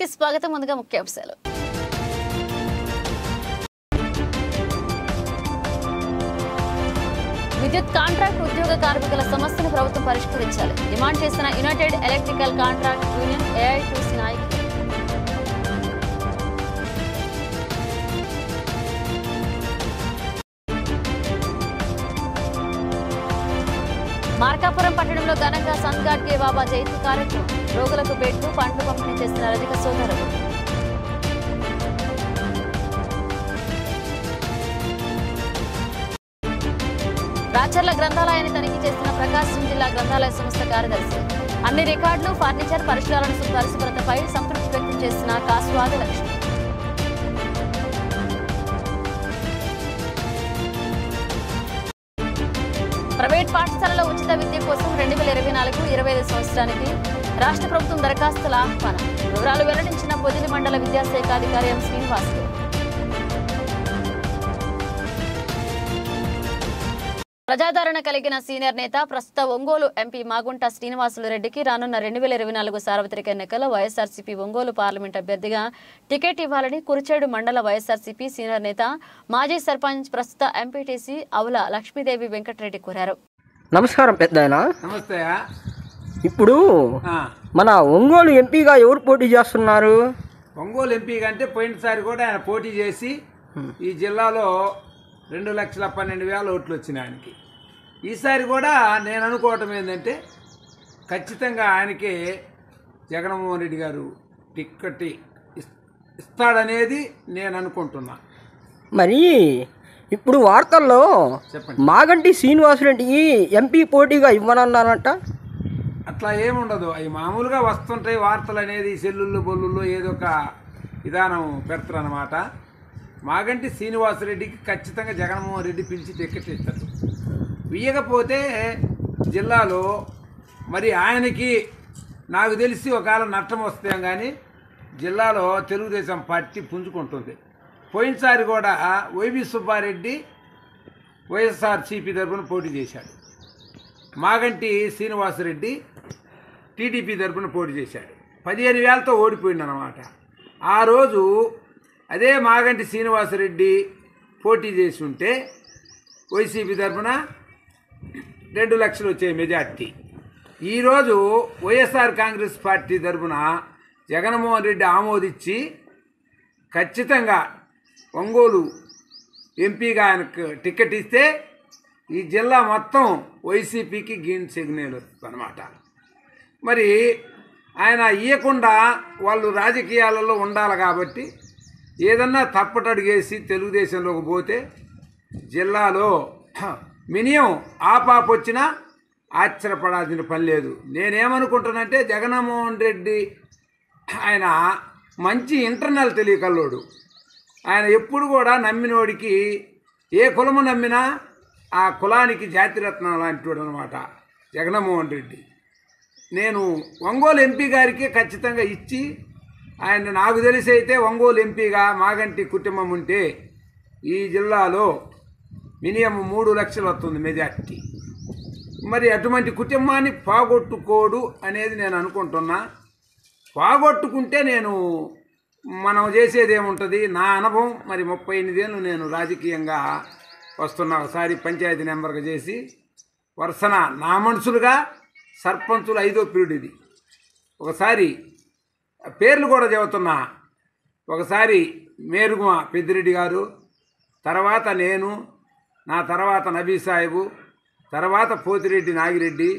కి స్వాగతం. ముందుగా ముఖ్యాంశాలు. విద్యుత్ కాంట్రాక్ట్ ఉద్యోగ కార్మికుల సమస్యను ప్రభుత్వం పరిష్కరించాలి డిమాండ్ చేసిన United electrical contract union AITC నాయకులు. మార్కాపురం పట్టణంలో ఘనంగా సంత్ గాడ్గే బాబా జయంతి కార్యక్రమం. రోగులకు బెడ్లు పండ్లు పంపిణీ చేసిన రజక సోదరులు. రాచర్ల గ్రంథాలయాన్ని తనిఖీ చేసిన ప్రకాశం జిల్లా గ్రంథాలయ సంస్థ కార్యదర్శి. అన్ని రికార్డులు, ఫర్నిచర్ పరిశుభ్రతపై సంతృప్తి వ్యక్తం చేసిన కాసువాది లక్ష్మి. ప్రైవేట్ పాఠశాలలో ఉచిత విద్య కోసం 2024-25 సంవత్సరానికి రాష్ట్ర ప్రభుత్వం దరఖాస్తుల ఆహ్వానం. వివరాలు వెల్లడించిన పొదిలి మండల విద్యాశాఖ అధికారి ఎం శ్రీనివాసులు. ప్రజాదరణ కలిగిన సీనియర్ నేత, ప్రస్తుత ఒంగోలు ఎంపీ మాగుంట శ్రీనివాసులు రెడ్డికి రానున్న 2024 సార్వత్రిక ఎన్నికల్లో వైఎస్ఆర్సీపీ ఒంగోలు పార్లమెంట్ అభ్యర్థిగా టికెట్ ఇవ్వాలని కురిచేడు మండల వైఎస్ఆర్సీపీ సీనియర్ నేత, మాజీ సర్పంచ్, ప్రస్తుత ఎంపీటీసీ అవుల లక్ష్మీదేవి వెంకటరెడ్డి కోరారు. నమస్కారం పెద్దాయన. నమస్తే. ఇప్పుడు మన ఒంగోలు ఎంపీగా ఎవరు పోటీ చేస్తున్నారు? ఒంగోలు ఎంపీ కంటే పోయినసారి కూడా ఆయన పోటీ చేసి ఈ జిల్లాలో 2,12,000 ఓట్లు వచ్చినాయి ఆయనకి. ఈసారి కూడా నేను అనుకోవటం ఏంటంటే ఖచ్చితంగా ఆయనకి జగన్మోహన్ రెడ్డి గారు టిక్కెట్ ఇస్తాడనేది నేను అనుకుంటున్నా. మరి ఇప్పుడు వార్తల్లో మాగంటి శ్రీనివాసరెడ్డికి ఎంపీ పోటీగా ఇవ్వనన్నారంట. అట్లా ఏముండదు, అవి మామూలుగా వస్తుంటాయి వార్తలు అనేది. సెల్లుల్లో బొల్లుల్లో ఏదో ఒక విధానం పెడతారు అన్నమాట. మాగంటి శ్రీనివాసరెడ్డికి ఖచ్చితంగా జగన్మోహన్ రెడ్డి పిలిచి టికెట్ ఇస్తారు. ఇయ్యకపోతే జిల్లాలో మరి ఆయనకి నాకు తెలిసి ఒకవేళ నష్టం వస్తాం, కానీ జిల్లాలో తెలుగుదేశం పార్టీ పుంజుకుంటుంది. పోయినసారి కూడా వైవి సుబ్బారెడ్డి వైఎస్ఆర్సీపీ తరఫున పోటీ చేశాడు. మాగంటి శ్రీనివాసరెడ్డి టీడీపీ తరఫున పోటీ చేశాడు. 15,000తో ఓడిపోయిందన్నమాట. ఆ రోజు అదే మాగంటి శ్రీనివాసరెడ్డి పోటీ చేసి ఉంటే వైసీపీ తరఫున 2 లక్షలు వచ్చాయి మెజార్టీ. ఈరోజు వైఎస్ఆర్ కాంగ్రెస్ పార్టీ తరఫున జగన్మోహన్ రెడ్డి ఆమోదించి ఖచ్చితంగా ఒంగోలు ఎంపీగా ఆయనకు టికెట్ ఇస్తే ఈ జిల్లా మొత్తం వైసీపీకి గ్రీన్ సిగ్నల్ అన్నమాట. మరి ఆయన ఇవ్వకుండా వాళ్ళు రాజకీయాలలో ఉండాలి కాబట్టి ఏదన్నా తప్పటడుగేసి తెలుగుదేశంలోకి పోతే జిల్లాలో మినిమం ఆపాప వచ్చినా ఆశ్చర్యపడాల్సిన పని లేదు. నేనేమనుకుంటానంటే జగన్మోహన్ రెడ్డి ఆయన మంచి ఇంటర్నల్ తెలియకల్లోడు. ఆయన ఎప్పుడు కూడా నమ్మినోడికి ఏ కులము నమ్మినా ఆ కులానికి జాతిరత్నం లాంటివాడు అనమాట జగన్మోహన్ రెడ్డి. నేను ఒంగోలు ఎంపీ గారికి ఖచ్చితంగా ఇచ్చి ఆయన నాకు తెలిసి అయితే ఒంగోలు ఎంపీగా మాగంటి కుటుంబం ఉంటే ఈ జిల్లాలో మినిమం 3 లక్షలు వస్తుంది మెజార్టీ. మరి అటువంటి కుటుంబాన్ని పోగొట్టుకోడు అనేది నేను అనుకుంటున్నా. పోగొట్టుకుంటే మనం చేసేది ఏముంటుంది? నా అనుభవం మరి 38 ఏళ్ళు నేను రాజకీయంగా వస్తున్నా. ఒకసారి పంచాయతీ నెంబర్గా చేసి వరుసన నా మనుషులుగా సర్పంచులు 5వ పీరియడ్ ఇది. ఒకసారి పేర్లు కూడా చెబుతున్నా. ఒకసారి మేరుగుమ పెద్దిరెడ్డి గారు, తర్వాత నేను, నా తర్వాత నబీ సాహెబు, తర్వాత పోతిరెడ్డి నాగిరెడ్డి,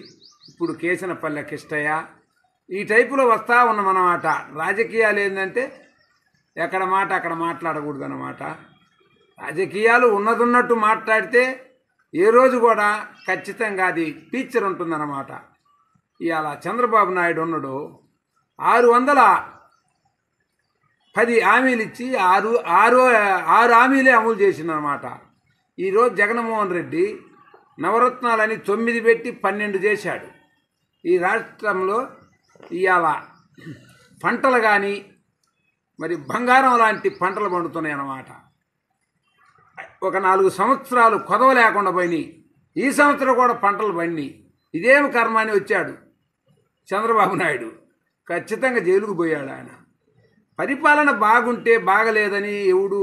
ఇప్పుడు కేశనపల్లె కిష్టయ్య, ఈ టైపులో వస్తూ ఉన్నామన్నమాట. రాజకీయాలు ఏంటంటే ఎక్కడ మాట అక్కడ మాట్లాడకూడదు అన్నమాట. రాజకీయాలు ఉన్నదున్నట్టు మాట్లాడితే ఏ రోజు కూడా ఖచ్చితంగా అది టీచర్ ఉంటుందన్నమాట. ఇవాళ చంద్రబాబు నాయుడు ఉన్నాడు 610 హామీలు ఇచ్చి 6 హామీలే అమలు చేసిందనమాట. ఈరోజు జగన్మోహన్ రెడ్డి నవరత్నాలని 9 పెట్టి 12 చేశాడు. ఈ రాష్ట్రంలో ఇవాళ పంటలు కానీ మరి బంగారం లాంటి పంటలు పండుతున్నాయి అన్నమాట. ఒక 4 సంవత్సరాలు కొదవ లేకుండా పోయినాయి. ఈ సంవత్సరం కూడా పంటలు పండినాయి. ఇదేమి కర్మ అని వచ్చాడు చంద్రబాబు నాయుడు. ఖచ్చితంగా జైలుకు పోయాడు ఆయన. పరిపాలన బాగుంటే బాగలేదని ఎవడు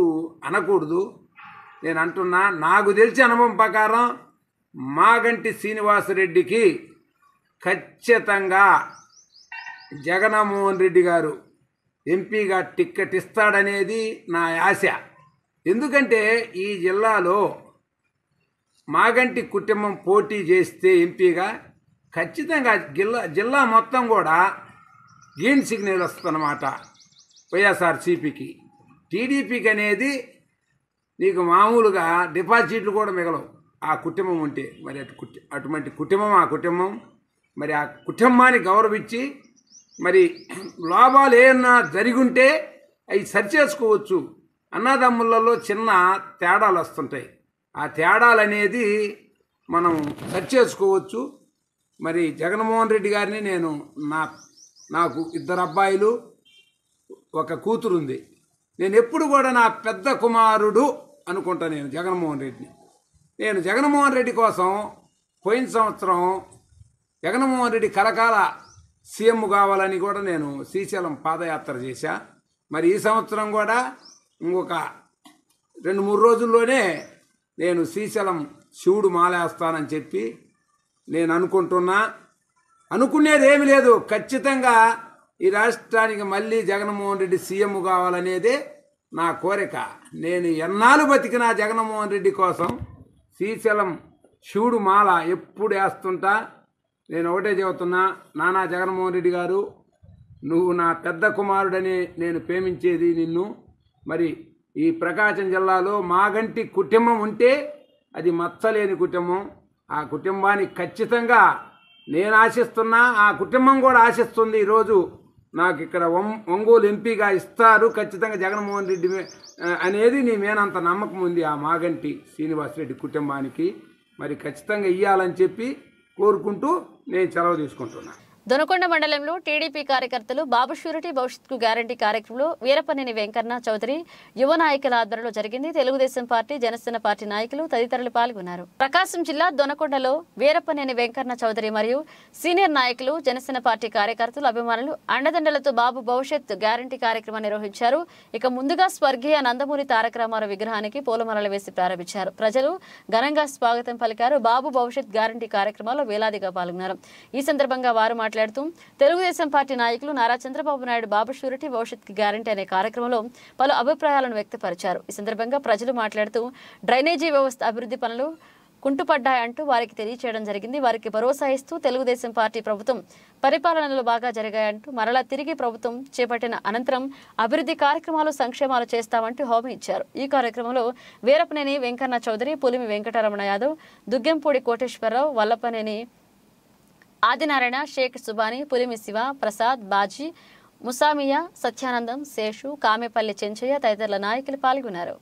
అనకూడదు. నేను అంటున్నా, నాకు తెలిసిన అనుభవం ప్రకారం మాగంటి శ్రీనివాసరెడ్డికి ఖచ్చితంగా జగన్మోహన్ రెడ్డి గారు ఎంపీగా టిక్కెట్ ఇస్తాడనేది నా ఆశ. ఎందుకంటే ఈ జిల్లాలో మాగంటి కుటుంబం పోటీ చేస్తే ఎంపీగా ఖచ్చితంగా జిల్లా మొత్తం కూడా గ్రీన్ సిగ్నల్ వస్తుందన్నమాట వైఎస్ఆర్సీపీకి. టీడీపీకి అనేది నీకు మామూలుగా డిపాజిట్లు కూడా మిగలవు ఆ కుటుంబం ఉంటే. మరి అటువంటి కుటుంబం ఆ కుటుంబం మరి ఆ కుటుంబాన్ని గౌరవించి మరి లాభాలు ఏమన్నా జరిగి ఉంటే అవి సరిచేసుకోవచ్చు. అన్నదమ్ములలో చిన్న తేడాలు వస్తుంటాయి, ఆ తేడాలు అనేది మనం సరిచేసుకోవచ్చు. మరి జగన్మోహన్ రెడ్డి గారిని నాకు 2 అబ్బాయిలు 1 కూతురు ఉంది. నేను ఎప్పుడు కూడా నా పెద్ద కుమారుడు అనుకుంటా నేను జగన్మోహన్ రెడ్డిని. నేను జగన్మోహన్ రెడ్డి కోసం పోయిన సంవత్సరం జగన్మోహన్ రెడ్డి కలకాల సీఎం కావాలని కూడా నేను శ్రీశైలం పాదయాత్ర చేశా. మరి ఈ సంవత్సరం కూడా ఇంకొక 2-3 రోజుల్లోనే నేను శ్రీశైలం శివుడు మాలేస్తానని చెప్పి నేను అనుకుంటున్నా. అనుకునేది ఏమి లేదు, ఖచ్చితంగా ఈ రాష్ట్రానికి మళ్ళీ జగన్మోహన్ రెడ్డి సీఎం కావాలనేదే నా కోరిక. నేను ఎన్నాళ్ళు బతికినా జగన్మోహన్ రెడ్డి కోసం శ్రీశైలం శివుడు మాల ఎప్పుడు వేస్తుంటా. నేను ఒకటే చెబుతున్నా, నానా జగన్మోహన్ రెడ్డి గారు, నువ్వు నా పెద్ద కుమారుడని నేను ప్రేమించేది నిన్ను. మరి ఈ ప్రకాశం జిల్లాలో మాగంటి కుటుంబం ఉంటే అది మచ్చలేని కుటుంబం. ఆ కుటుంబానికి ఖచ్చితంగా నేను ఆశిస్తున్నా, ఆ కుటుంబం కూడా ఆశిస్తుంది. ఈరోజు నాకు ఇక్కడ ఒంగోలు ఎంపీగా ఇస్తారు ఖచ్చితంగా జగన్మోహన్ రెడ్డి అనేది నీ మేనంత నమ్మకం ఉంది ఆ మాగంటి శ్రీనివాసరెడ్డి కుటుంబానికి. మరి ఖచ్చితంగా ఇవ్వాలని చెప్పి కోరుకుంటూ నేను సెలవు తీసుకుంటున్నాను. దొనకొండ మండలంలో టీడీపీ కార్యకర్తలు బాబు షూరిటీ భవిష్యత్కు గ్యారంటీ కార్యక్రమంలో వీరపనేని వెంకన్న చౌదరి యువ నాయకుల ఆధ్వర్యంలో జరిగింది. తెలుగుదేశం పార్టీ, జనసేన పార్టీ నాయకులు తదితరులు పాల్గొన్నారు. ప్రకాశం జిల్లా దొనకొండలో వీరపనేని వెంకన్న చౌదరి మరియు సీనియర్ నాయకులు, జనసేన పార్టీ కార్యకర్తలు, అభిమానులు అండదండలతో బాబు భవిష్యత్ గ్యారంటీ కార్యక్రమాన్ని నిర్వహించారు. ఇక ముందుగా స్వర్గీయ నందమూరి తారక రామారావు విగ్రహానికి పూలమాలలు వేసి ప్రారంభించారు. ప్రజలు ఘనంగా స్వాగతం పలికారు. బాబు భవిష్యత్ గ్యారంటీ కార్యక్రమాల్లో వేలాదిగా పాల్గొన్నారు. ఈ సందర్భంగా వారు మాట్లాడుతూ తెలుగుదేశం పార్టీ నాయకులు నారా చంద్రబాబు నాయుడు బాబు షూరిటీ భవిష్యత్ గ్యారంటీ అనే కార్యక్రమంలో పలు అభిప్రాయాలను వ్యక్తపరిచారు. ఈ సందర్భంగా ప్రజలు మాట్లాడుతూ డ్రైనేజీ వ్యవస్థ అభివృద్ధి పనులు కుంటుపడ్డాయంటూ వారికి తెలియచేయడం జరిగింది. వారికి భరోసా ఇస్తూ తెలుగుదేశం పార్టీ ప్రభుత్వం పరిపాలనలో బాగా జరిగాయంటూ మరలా తిరిగి ప్రభుత్వం చేపట్టిన అనంతరం అభివృద్ధి కార్యక్రమాలు, సంక్షేమాలు చేస్తామంటూ హామీ ఇచ్చారు. ఈ కార్యక్రమంలో వీరపనేని వెంకన్న చౌదరి, పులిమి వెంకటరమణ యాదవ్, దుగ్గెంపూడి కోటేశ్వరరావు, వల్లపనేని ఆదినారాయణ, షేక్ సుబాని, పులిమి శివ, ప్రసాద్, బాజీ, ముసామియా, సత్యానందం, శేషు, కామెపల్లి చెంచయ్య తదితరుల నాయకులు పాల్గొన్నారు.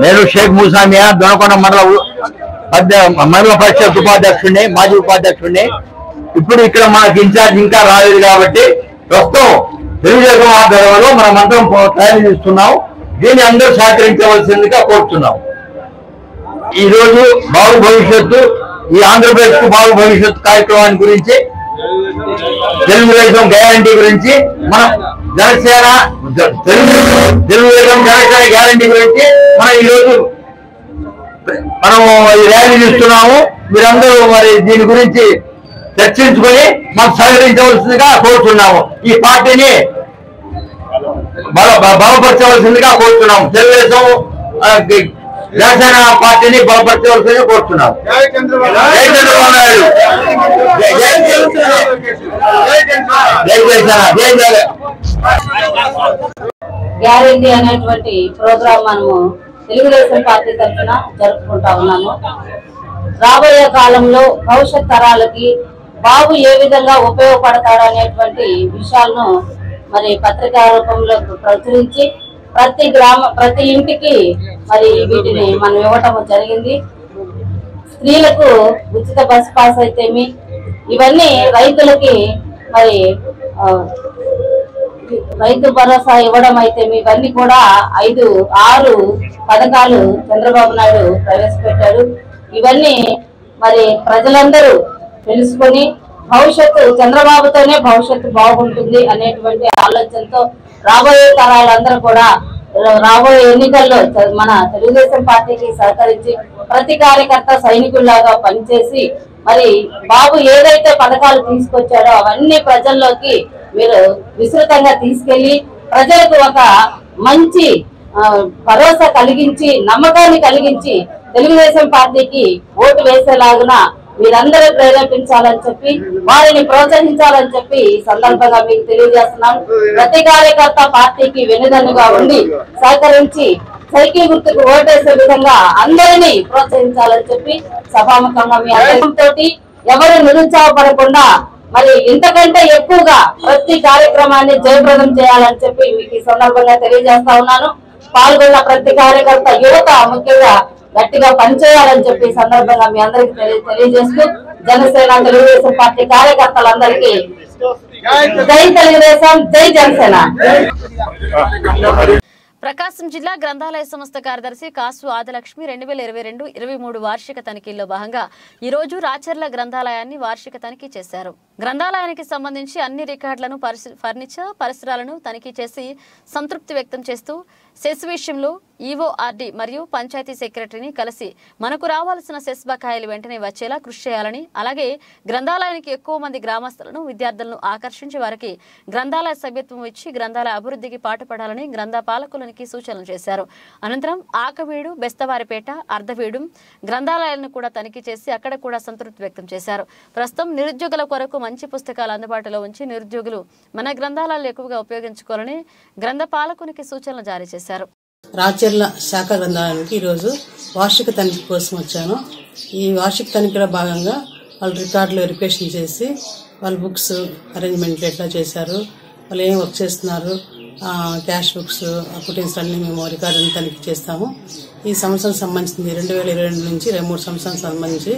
నేను షేక్ ముసామియా, దొనకొండ మండల పరిషత్ ఉపాధ్యక్షుడిని, మాజీ ఉపాధ్యక్షుడిని. ఇప్పుడు ఇక్కడ మనకి ఇన్ఛార్జ్ ఇంకా రాలేదు కాబట్టి ప్రస్తుతం తెలుగుదేశం ఆధ్వర్యంలో మనమందరం ట్రైనింగ్ ఇస్తున్నాం. దీన్ని అందరూ సహకరించవలసిందిగా కోరుతున్నాం. ఈరోజు బాబు భవిష్యత్తు, ఈ ఆంధ్రప్రదేశ్ కు బాబు భవిష్యత్ కార్యక్రమాన్ని గురించి, తెలుగుదేశం గ్యారంటీ గురించి, మనం జనసేన తెలుగుదేశం జనసేన గ్యారంటీ గురించి మనం ఈరోజు ఈ ర్యాలీ ఇస్తున్నాము. మీరందరూ మరి దీని గురించి చర్చించుకొని మనం సహకరించవలసిందిగా కోరుతున్నాము. ఈ పార్టీని బలపరచవలసిందిగా కోరుతున్నాము. తెలుగుదేశం జనసేన పార్టీని బలపరచవలసిందిగా కోరుతున్నాం. జై చంద్రబాబు నాయుడు, గ్యారంటీ అనేటువంటి ప్రోగ్రాం మనము తెలుగుదేశం పార్టీ తరఫున జరుపుకుంటా ఉన్నాము. రాబోయే కాలంలో భవిష్యత్ తరాలకి బాబు ఏ విధంగా ఉపయోగపడతాడు అనేటువంటి విషయాలను మరి పత్రికా రూపంలో ప్రచురించి ప్రతి ఇంటికి మరి వీటిని మనం ఇవ్వటం జరిగింది. స్త్రీలకు ఉచిత బస్ పాస్ అయితేమి, ఇవన్నీ రైతులకి మరి రైతు భరోసా ఇవ్వడం అయితేమి, ఇవన్నీ కూడా 5-6 పథకాలు చంద్రబాబు నాయుడు ప్రవేశపెట్టాడు. ఇవన్నీ మరి ప్రజలందరూ తెలుసుకొని భవిష్యత్తు చంద్రబాబుతోనే భవిష్యత్తు బాగుంటుంది అనేటువంటి ఆలోచనతో రాబోయే తరాలందరూ కూడా రాబోయే ఎన్నికల్లో మన తెలుగుదేశం పార్టీకి సహకరించి ప్రతి కార్యకర్త సైనికుల్లాగా పనిచేసి మరి బాబు ఏదైతే పథకాలు తీసుకొచ్చాడో అవన్నీ ప్రజల్లోకి మీరు విస్తృతంగా తీసుకెళ్లి ప్రజలకు ఒక మంచి భరోసా కలిగించి నమ్మకాన్ని కలిగించి తెలుగుదేశం పార్టీకి ఓటు వేసేలాగున మీరందరూ ప్రేరేపించాలని చెప్పి వారిని ప్రోత్సహించాలని చెప్పి ఈ సందర్భంగా మీకు తెలియజేస్తున్నాం. ప్రతి కార్యకర్త పార్టీకి వెన్నుదన్నుగా ఉండి సహకరించి సైకిల్ గుర్తుకు ఓటేసే విధంగా అందరినీ ప్రోత్సహించాలని చెప్పి సభాముఖంగా మీ అందరితో ఎవరు నిరుత్సాహపడకుండా మరి ఇంతకంటే ఎక్కువగా ప్రతి కార్యక్రమాన్ని జయప్రదం చేయాలని చెప్పి మీకు ఈ సందర్భంగా తెలియజేస్తా ఉన్నాను. పాల్గొన్న ప్రతి కార్యకర్త యువత ముఖ్యంగా గట్టిగా పనిచేయాలని చెప్పి సందర్భంగా మీ అందరికి తెలియజేస్తూ జనసేన తెలుగుదేశం పార్టీ కార్యకర్తలందరికీ జై తెలుగుదేశం, జై జనసేన. ప్రకాశం జిల్లా గ్రంథాలయ సంస్థ కార్యదర్శి కాసు ఆదిలక్ష్మి 2022-23 వార్షిక తనిఖీల్లో భాగంగా ఈ రోజు రాచర్ల గ్రంథాలయాన్ని వార్షిక తనిఖీ చేశారు. గ్రంథాలయానికి సంబంధించి అన్ని రికార్డులను, ఫర్నిచర్, పరిసరాలను తనిఖీ చేసి సంతృప్తి వ్యక్తం చేస్తూ సెస్ విషయంలో ఈఓఆర్డి మరియు పంచాయతీ సెక్రటరీని కలిసి మనకు రావాల్సిన సెస్ బకాయిలు వెంటనే వచ్చేలా కృషి చేయాలని, అలాగే గ్రంథాలయానికి ఎక్కువ మంది గ్రామస్తులను, విద్యార్థులను ఆకర్షించి వారికి గ్రంథాలయ సభ్యత్వం ఇచ్చి గ్రంథాలయ అభివృద్ధికి పాటుపడాలని గ్రంథ పాలకులకి సూచనలు చేశారు. అనంతరం ఆకవీడు, బెస్తవారిపేట, అర్ధవీడు గ్రంథాలయాలను కూడా తనిఖీ చేసి అక్కడ కూడా సంతృప్తి వ్యక్తం చేశారు. ప్రస్తుతం నిరుద్యోగుల కొరకు మంచి పుస్తకాలు అందుబాటులో ఉంచి నిరుద్యోగులు మన గ్రంథాలయాలు ఎక్కువగా ఉపయోగించుకోవాలని గ్రంథ పాలకునికి సూచనలు జారీ చేశారు. రాచర్ల శాఖ గ్రంథాలయానికి ఈరోజు వార్షిక తనిఖీ కోసం వచ్చాను. ఈ వార్షిక తనిఖీలో భాగంగా వాళ్ళు రికార్డులు వెరిఫికేషన్ చేసి వాళ్ళ బుక్స్ అరేంజ్మెంట్లు ఎట్లా చేశారు, వాళ్ళు ఏం వర్క్ చేస్తున్నారు, క్యాష్ బుక్స్, అకౌంటెన్స్ అన్ని మేము రికార్డులను తనిఖీ చేస్తాము. ఈ సంవత్సరం సంబంధించింది 2022 నుంచి 23 సంవత్సరానికి సంబంధించి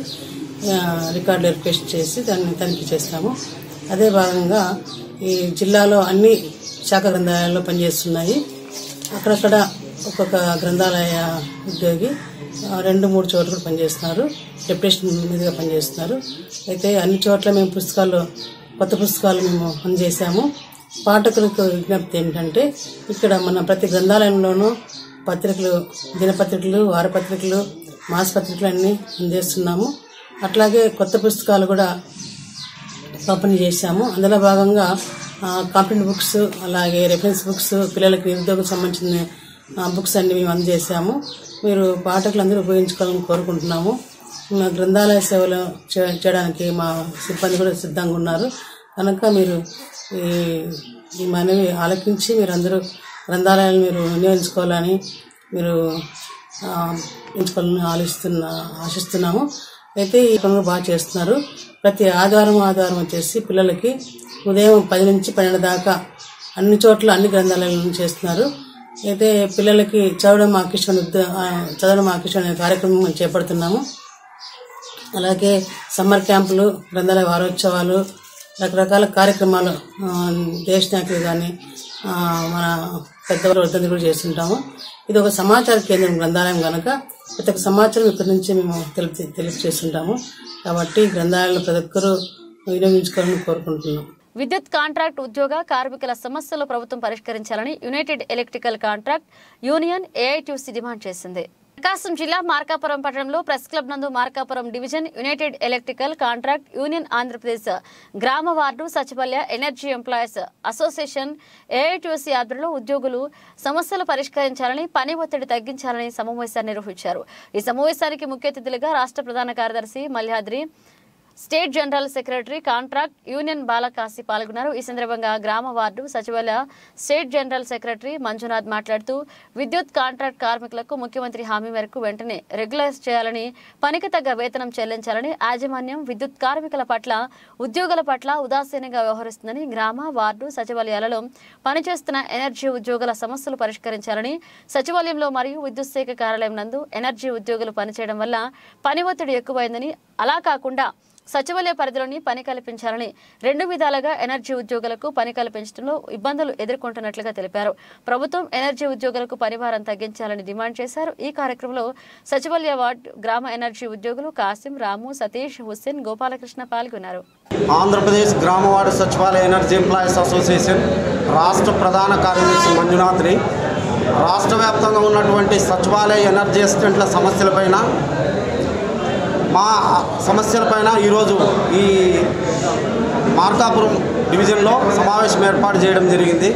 రికార్డు వెరిఫికేషన్ చేసి దాన్ని తనిఖీ చేస్తాము. అదే భాగంగా ఈ జిల్లాలో అన్ని శాఖ గ్రంథాలయాల్లో పనిచేస్తున్నాయి. అక్కడక్కడ ఒక్కొక్క గ్రంథాలయ ఉద్యోగి 2-3 చోట్ల కూడా పనిచేస్తున్నారు, డెప్యుటేషన్ మీదుగా పనిచేస్తున్నారు. అయితే అన్ని చోట్ల మేము కొత్త పుస్తకాలు మేము అందజేశాము. పాఠకులకు విజ్ఞప్తి ఏంటంటే ఇక్కడ మన ప్రతి గ్రంథాలయంలోనూ పత్రికలు, దినపత్రికలు, వారపత్రికలు, మాసపత్రికలు అన్నీ అందజేస్తున్నాము. అట్లాగే కొత్త పుస్తకాలు కూడా పంపిణీ చేశాము. అందులో భాగంగా కాంపిటెంట్ బుక్స్, అలాగే రెఫరెన్స్ బుక్స్, పిల్లలకి నిరుద్యోగం సంబంధించిన బుక్స్ అన్ని మేము అందజేశాము. మీరు పాఠకులందరూ ఉపయోగించుకోవాలని కోరుకుంటున్నాము. మా గ్రంథాలయ సేవలు చేయడానికి మా సిబ్బంది కూడా సిద్ధంగా ఉన్నారు. కనుక మీరు ఈ మనవి ఆలకించి మీరు అందరూ గ్రంథాలయాలు మీరు వినియోగించుకోవాలని మీరు ఎంచుకోవాలని ఆశిస్తున్నాము. అయితే ఈ పనులు బాగా చేస్తున్నారు. ప్రతి ఆదివారం వచ్చేసి పిల్లలకి ఉదయం 10 నుంచి 12 దాకా అన్ని చోట్ల అన్ని గ్రంథాలయాలను చేస్తున్నారు. అయితే పిల్లలకి చదవడం మాకు ఇష్టం అనే కార్యక్రమం చేపడుతున్నాము. అలాగే సమ్మర్ క్యాంపులు, గ్రంథాలయ వారోత్సవాలు, రకరకాల కార్యక్రమాలు దేశ నాయకులు కానీ మన పెద్దవాళ్ళు వద్ద కూడా చేస్తుంటాము. ఇది ఒక సమాచార కేంద్రం గ్రంథాలయం కనుక ప్రతి ఒక్క సమాచారం ఇక్కడి నుంచి మేము తెలియజేస్తుంటాము. కాబట్టి గ్రంథాలయాలు ప్రతి ఒక్కరూ వినియోగించుకోవాలని కోరుకుంటున్నాం. విద్యుత్ కాంట్రాక్ట్ ఉద్యోగ కార్మికుల సమస్యలు ప్రభుత్వం పరిష్కరించాలని United electrical contract union AITUC demand చేసింది. ప్రకాశం జిల్లా మార్కాపురం పట్టణంలో ప్రెస్ క్లబ్ నందు Markapuram division United electrical contract union Andhra Pradesh గ్రామ వార్డు సచివాలయ ఎనర్జీ ఎంప్లాయీస్ అసోసియేషన్ ఏఐటీయూసీ ఆధ్వర్యంలో ఉద్యోగులు సమస్యలు పరిష్కరించాలని, పని ఒత్తిడి తగ్గించాలని సమావేశాన్ని నిర్వహించారు. ఈ సమావేశానికి ముఖ్య అతిథులుగా రాష్ట్ర ప్రధాన కార్యదర్శి Malyadri, state general secretary contract union Balakashi పాల్గొన్నారు. ఈ సందర్భంగా గ్రామ వార్డు సచివాలయ స్టేట్ జనరల్ సెక్రటరీ మంజునాథ్ మాట్లాడుతూ విద్యుత్ కాంట్రాక్ట్ కార్మికులకు ముఖ్యమంత్రి హామీ మేరకు వెంటనే రెగ్యులైజ్ చేయాలని, పనికి తగ్గ వేతనం చెల్లించాలని, యాజమాన్యం విద్యుత్ కార్మికుల పట్ల, ఉద్యోగుల పట్ల ఉదాసీనంగా వ్యవహరిస్తుందని, గ్రామ వార్డు సచివాలయాలలో పనిచేస్తున్న ఎనర్జీ ఉద్యోగుల సమస్యలు పరిష్కరించాలని, సచివాలయంలో మరియు విద్యుత్ శాఖ కార్యాలయం నందు ఎనర్జీ ఉద్యోగులు పనిచేయడం వల్ల పని ఒత్తిడి ఎక్కువైందని, అలా కాకుండా సచివాలయ పరిధిలోని పని కల్పించాలని 2 విధాలుగా ఎనర్జీ ఉద్యోగులకు పని కల్పించడంలో ఇబ్బందులు ఎదుర్కొంటున్నట్లుగా తెలిపారు. ప్రభుత్వం ఎనర్జీ ఉద్యోగులకు పనిభారం తగ్గించాలని డిమాండ్ చేశారు. ఈ కార్యక్రమంలో సచివాలయ వార్డు గ్రామ ఎనర్జీ ఉద్యోగులు కాసిం, రాము, సతీష్, హుస్సేన్, గోపాలకృష్ణ పాల్గొన్నారు. ఆంధ్రప్రదేశ్ గ్రామవార్డు సచివాలయ ఎనర్జీ ఎంప్లాయీస్ అసోసియేషన్ రాష్ట్ర ప్రధాన కార్యదర్శి మంజునాథ్ని రాష్ట్ర వ్యాప్తంగా ఉన్నటువంటి సచివాలయ ఎనర్జీ అసిస్టెంట్ల సమస్యలపైన ఈరోజు ఈ మార్కాపురం డివిజన్లో సమావేశం ఏర్పాటు చేయడం జరిగింది.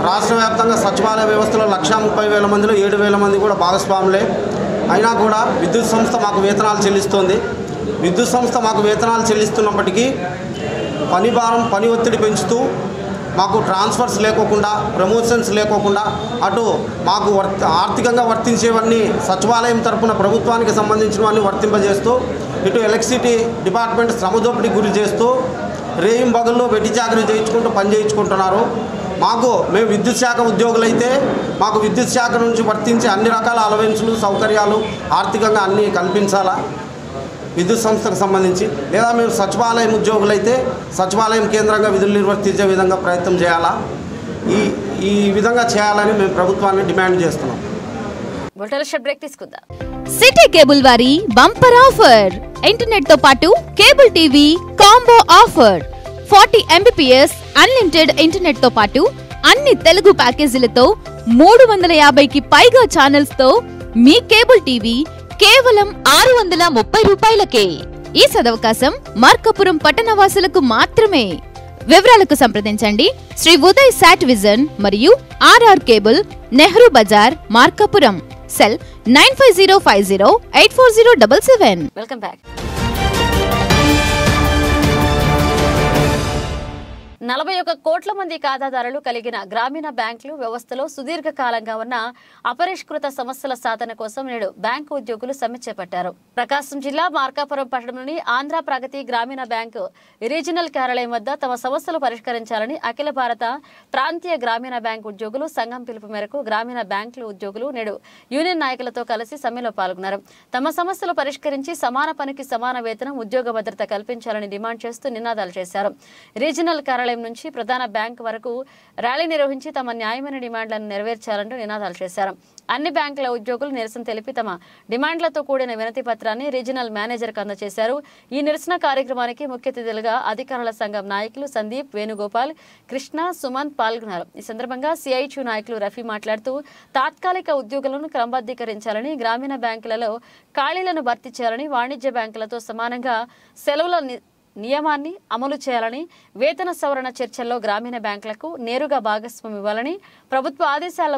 రాష్ట్ర వ్యాప్తంగా సచివాలయ వ్యవస్థలో 1,30,000 మందిలో 7,000 మంది కూడా భాగస్వాములే. అయినా కూడా విద్యుత్ సంస్థ మాకు వేతనాలు చెల్లిస్తోంది. విద్యుత్ సంస్థ మాకు వేతనాలు చెల్లిస్తున్నప్పటికీ పని భారం, పని ఒత్తిడి పెంచుతూ మాకు ట్రాన్స్ఫర్స్ లేకోకుండా, ప్రమోషన్స్ లేకోకుండా, అటు మాకు ఆర్థికంగా వర్తించేవన్నీ సచివాలయం తరఫున ప్రభుత్వానికి సంబంధించినవన్నీ వర్తింపజేస్తూ, ఇటు ఎలక్ట్రిసిటీ డిపార్ట్మెంట్ శ్రమదోపిడికి గురి చేస్తూ రేయింబగల్లో బగుల్లో వెట్టి చాకరీ చేయించుకుంటూ పని చేయించుకుంటున్నారు. మేము విద్యుత్ శాఖ ఉద్యోగులైతే మాకు విద్యుత్ శాఖ నుంచి వర్తించే అన్ని రకాల అలవెన్సులు, సౌకర్యాలు ఆర్థికంగా అన్నీ కల్పించాలా విద్యుత్ సంస్థకు సంబంధించి, లేదా మేము సచివాలయం ఉద్యోగులైతే సచివాలయం కేంద్రంగా విధులు నిర్వర్తించే విధంగా ప్రయత్నం చేయాలా, ఈ విధంగా చేయాలని మేము ప్రభుత్వాన్ని డిమాండ్ చేస్తున్నాం. సిటీ కేబుల్ వారి బంపర్ ఆఫర్, ఇంటర్నెట్ తో పాటు cable TV combo offer. 40 Mbps unlimited internet తో పాటు అన్ని తెలుగు ప్యాకేజీలతో 350కి పైగా ఛానల్స్ తో మీ కేబుల్ టీవీ కేవలం 630 రూపాయలకే. ఈ సదవకాశం మార్కాపురం పట్టణవాసులకు మాత్రమే. వివరాలకు సంప్రదించండి శ్రీ ఉదయ్ సాట్ విజన్ మరియు RR cable, Nehru Bazar, Markapuram. Cell 9505084077. Welcome back. 41 కోట్ల మంది ఖాతాదారులు కలిగిన గ్రామీణ బ్యాంకులు వ్యవస్థలో సుదీర్ఘకాలంగా ఉన్న అపరిష్కృత సమస్యల సాధన కోసం నేడు బ్యాంకు ఉద్యోగులు సమ్మె చేపట్టారు. ప్రకాశం జిల్లా మార్కాపురం పట్టణంలోని ఆంధ్ర ప్రగతి గ్రామీణ బ్యాంకు రీజనల్ కార్యాలయం వద్ద తమ సమస్యలు పరిష్కరించాలని అఖిల భారత ప్రాంతీయ గ్రామీణ బ్యాంకు ఉద్యోగులు సంఘం పిలుపు మేరకు గ్రామీణ బ్యాంకుల ఉద్యోగులు నేడు యూనియన్ నాయకులతో కలిసి సమ్మెలో పాల్గొన్నారు. తమ సమస్యలు పరిష్కరించి సమాన పనికి సమాన వేతనం, ఉద్యోగ భద్రత కల్పించాలని డిమాండ్ చేస్తూ నినాదాలు చేశారు. రీజనల్ కార్యాలయం నుంచి ప్రధాన బ్యాంక్ వరకు ర్యాలీ నిర్వహించి తమ న్యాయమైన డిమాండ్లను నెరవేర్చాలంటూ నినాదాలు చేశారు. అన్ని బ్యాంకుల ఉద్యోగులు నిరసన తెలిపి తమ డిమాండ్లతో కూడిన వినతి పత్రాన్ని రీజనల్ మేనేజర్కు అందజేశారు. ఈ నిరసన కార్యక్రమానికి ముఖ్య అతిథులుగా అధికారుల సంఘం నాయకులు సందీప్, వేణుగోపాల్, కృష్ణ, సుమంత్ పాల్గొన్నారు. ఈ సందర్భంగా సిఐటియు నాయకులు రఫీ మాట్లాడుతూ తాత్కాలిక ఉద్యోగులను క్రమబద్ధీకరించాలని, గ్రామీణ బ్యాంకులలో ఖాళీలను భర్తీ చేయాలని, వాణిజ్య బ్యాంకులతో సమానంగా సెలవుల నియమాన్ని అమలు చేయాలని, వేతన సవరణ చర్చల్లో గ్రామీణ బ్యాంకులకు నేరుగా భాగస్వామ్యం ఇవ్వాలని, ప్రభుత్వ ఆదేశాల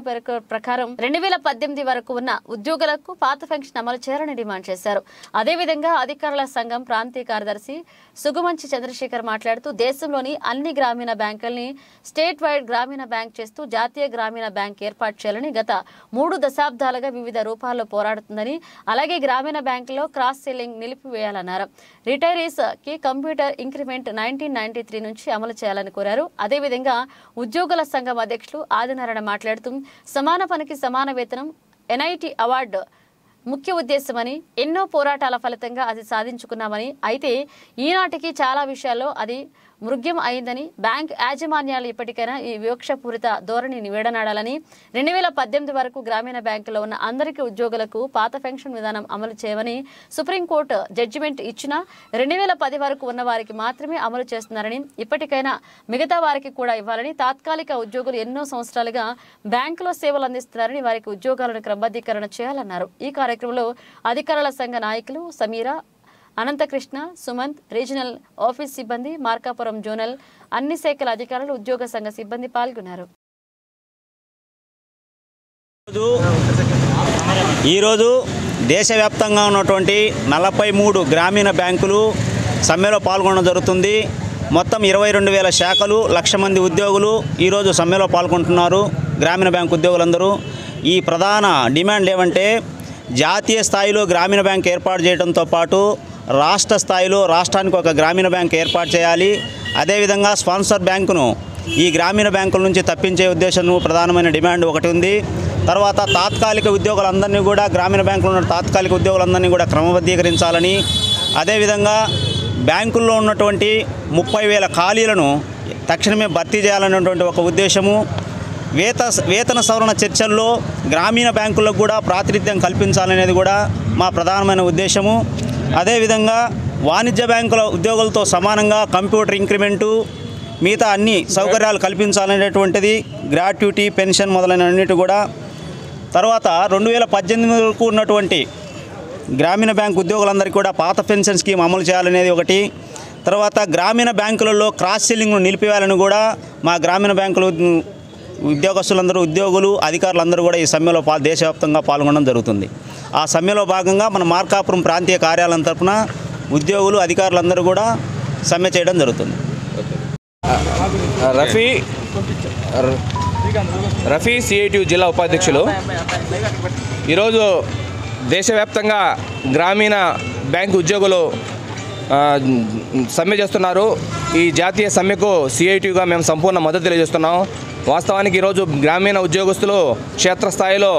ప్రకారం 2018 వరకు ఉన్న ఉద్యోగులకు పాత పెన్షన్ అమలు చేయాలని డిమాండ్ చేశారు. అదేవిధంగా అధికారుల సంఘం ప్రాంతీయ కార్యదర్శి సుగుమంచి చంద్రశేఖర్ మాట్లాడుతూ దేశంలోని అన్ని గ్రామీణ బ్యాంకుల్ని స్టేట్ వైడ్ గ్రామీణ బ్యాంక్ చేస్తూ జాతీయ గ్రామీణ బ్యాంక్ ఏర్పాటు చేయాలని గత 3 దశాబ్దాలుగా వివిధ రూపాల్లో పోరాడుతుందని, అలాగే గ్రామీణ బ్యాంకులో క్రాస్ సెల్లింగ్ నిలిపివేయాలన్నారు. రిటైరీస్ కి కంప్యూటర్ ఇంక్రిమెంట్ 1993 నుంచి అమలు చేయాలని కోరారు. అదేవిధంగా ఉద్యోగుల సంఘం అధ్యక్షులు ఆదినారాయణ మాట్లాడుతూ సమాన పనికి సమాన వేతనం NIT అవార్డు ముఖ్య ఉద్దేశమని, ఎన్నో పోరాటాల ఫలితంగా అది సాధించుకున్నామని, అయితే ఈనాటికి చాలా విషయాల్లో అది మృగ్యం అయిందని, బ్యాంక్ యాజమాన్యాలు ఇప్పటికైనా ఈ వివక్షపూరిత ధోరణిని వేడనాడాలని, 2018 వరకు గ్రామీణ బ్యాంకులో ఉన్న అందరికీ ఉద్యోగులకు పాత పెన్షన్ విధానం అమలు చేయమని సుప్రీంకోర్టు జడ్జిమెంట్ ఇచ్చినా 2010 వరకు ఉన్న వారికి మాత్రమే అమలు చేస్తున్నారని, ఇప్పటికైనా మిగతా వారికి కూడా ఇవ్వాలని, తాత్కాలిక ఉద్యోగులు ఎన్నో సంవత్సరాలుగా బ్యాంకులో సేవలు అందిస్తున్నారని వారికి ఉద్యోగాలను క్రమబద్ధీకరణ చేయాలన్నారు. ఈ కార్యక్రమంలో అధికారుల సంఘ నాయకులు సమీరా, అనంతకృష్ణ, సుమంత్, రీజనల్ ఆఫీస్ సిబ్బంది, మార్కాపురం జోనల్ అన్ని శాఖల అధికారులు, ఉద్యోగ సంఘ సిబ్బంది పాల్గొన్నారు. ఈరోజు దేశవ్యాప్తంగా ఉన్నటువంటి 43 గ్రామీణ బ్యాంకులు సమ్మెలో పాల్గొనడం జరుగుతుంది. మొత్తం 22,000 శాఖలు, 1,00,000 మంది ఉద్యోగులు ఈరోజు సమ్మెలో పాల్గొంటున్నారు. గ్రామీణ బ్యాంకు ఉద్యోగులందరూ ఈ ప్రధాన డిమాండ్లు ఏమంటే, జాతీయ స్థాయిలో గ్రామీణ బ్యాంక్ ఏర్పాటు చేయడంతో పాటు రాష్ట్ర స్థాయిలో రాష్ట్రానికి ఒక గ్రామీణ బ్యాంక్ ఏర్పాటు చేయాలి. అదేవిధంగా స్పాన్సర్ బ్యాంకును ఈ గ్రామీణ బ్యాంకుల నుంచి తప్పించే ఉద్దేశం ప్రధానమైన డిమాండ్ ఒకటి ఉంది. తర్వాత తాత్కాలిక ఉద్యోగులందరినీ కూడా, గ్రామీణ బ్యాంకులో ఉన్న తాత్కాలిక ఉద్యోగులందరినీ కూడా క్రమబద్ధీకరించాలని, అదేవిధంగా బ్యాంకుల్లో ఉన్నటువంటి 30,000 ఖాళీలను తక్షణమే భర్తీ చేయాలనేటువంటి ఒక ఉద్దేశము, వేతన సవరణ చర్చల్లో గ్రామీణ బ్యాంకులకు కూడా ప్రాతినిధ్యం కల్పించాలనేది కూడా మా ప్రధానమైన ఉద్దేశము. అదేవిధంగా వాణిజ్య బ్యాంకుల ఉద్యోగులతో సమానంగా కంప్యూటర్ ఇంక్రిమెంటు, మిగతా అన్ని సౌకర్యాలు కల్పించాలనేటువంటిది, గ్రాట్యుటీ, పెన్షన్ మొదలైనన్నిటి కూడా. తర్వాత 2018 వరకు ఉన్నటువంటి గ్రామీణ బ్యాంక్ ఉద్యోగులందరికీ కూడా పాత పెన్షన్ స్కీమ్ అమలు చేయాలనేది ఒకటి. తర్వాత గ్రామీణ బ్యాంకులలో క్రాస్ సెల్లింగ్ను నిలిపివేయాలని కూడా మా గ్రామీణ బ్యాంకుల ఉద్యోగులు, అధికారులందరూ కూడా ఈ సమ్మెలో దేశవ్యాప్తంగా పాల్గొనడం జరుగుతుంది. ఆ సమ్మెలో భాగంగా మన మార్కాపురం ప్రాంతీయ కార్యాలయం తరఫున ఉద్యోగులు, అధికారులందరూ కూడా సమ్మె చేయడం జరుగుతుంది. రఫీ సిఐటియు జిల్లా ఉపాధ్యక్షులు. ఈరోజు దేశవ్యాప్తంగా గ్రామీణ బ్యాంకు ఉద్యోగులు సమ్మె చేస్తున్నారు. ఈ జాతీయ సమ్మెకు సిఐటియుగా మేము సంపూర్ణ మద్దతు తెలియజేస్తున్నాం. వాస్తవానికి ఈరోజు గ్రామీణ ఉద్యోగస్తులు క్షేత్రస్థాయిలో